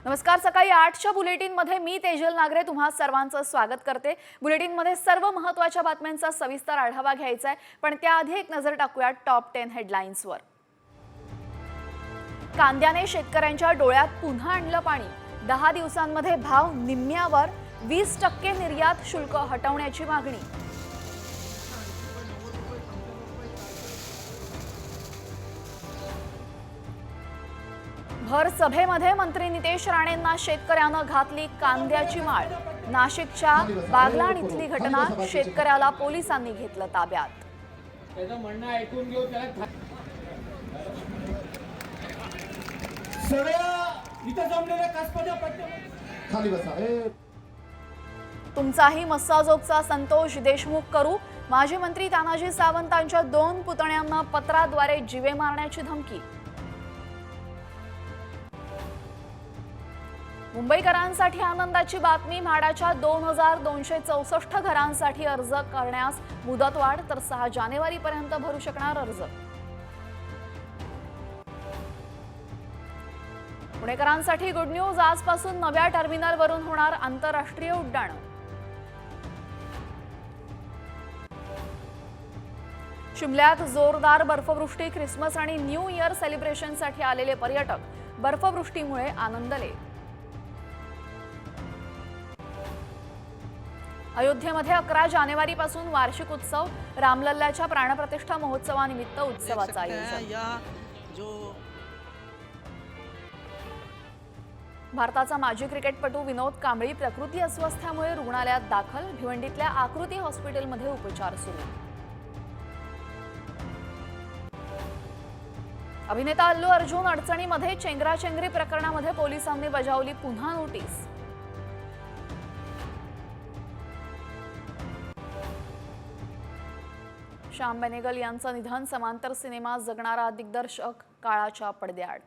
नमस्कार, सकाळी 8च्या बुलेटिनमध्ये मी तेजल नागरे तुम्हा सर्वांचं स्वागत करते। बुलेटिनमध्ये सर्व महत्त्वाच्या बातम्यांचा सविस्तर आढावा घ्यायचा आहे, पण त्याआधी एक नजर टाकूया टॉप 10 हेडलाईन्सवर। कांद्याने शेतकऱ्यांच्या डोळ्यात पुन्हा आणलं पाणी। 10 दिवसांमध्ये भाव निम्म्यावर, 20% निर्यात शुल्क हटवण्याची मागणी। भर सभेमध्ये मंत्री नितेश राणेंना शेतकऱ्यांना घातली कांद्याची माळ। नाशिकच्या बागलाण इथली घटना, शेतकऱ्याला पोलिसांनी घेतलं ताब्यात। त्याचं म्हणणं ऐकून घेऊ, त्याला सगळ्या इथं जमलेल्या कासपाच्या पट्ट्या खाली बसा। तुमचाही मस्साजोगचा संतोष देशमुख करू। माजी मंत्री तानाजी सावंतांच्या 2 पुतण्यांना पत्राद्वारे जीवे मारण्याची धमकी। मुंबईकरांसाठी आनंदाची बातमी, म्हाडाच्या 2264 घरांसाठी अर्ज करण्यास मुदतवाढ, तर 6 जानेवारीपर्यंत भरू शकणार अर्ज। पुणेकरांसाठी गुड न्यूज, आजपासून नव्या टर्मिनलवरून होणार आंतरराष्ट्रीय उड्डाण। शिमल्यात जोरदार बर्फवृष्टी, ख्रिसमस आणि न्यू इयर सेलिब्रेशनसाठी आलेले पर्यटक बर्फवृष्टीमुळे आनंदले। अयोध्येमध्ये 11 जानेवारीपासून वार्षिक उत्सव, रामलल्लाच्या प्राणप्रतिष्ठा महोत्सवानिमित्त उत्सवाचं आयोजन। भारताचा माजी क्रिकेटपटू विनोद कांबळी प्रकृती अस्वस्थ्यामुळे रुग्णालयात दाखल, भिवंडीतल्या आकृती हॉस्पिटलमध्ये उपचार सुरू। अभिनेता अल्लू अर्जुन अडचणीमध्ये, चेंगराचेंगरी प्रकरणामध्ये पोलिसांनी बजावली पुन्हा नोटीस। श्याम बेनेगल यांचं निधन, समांतर सिनेमा जगणारा दिग्दर्शक काळाच्या पडद्याआड।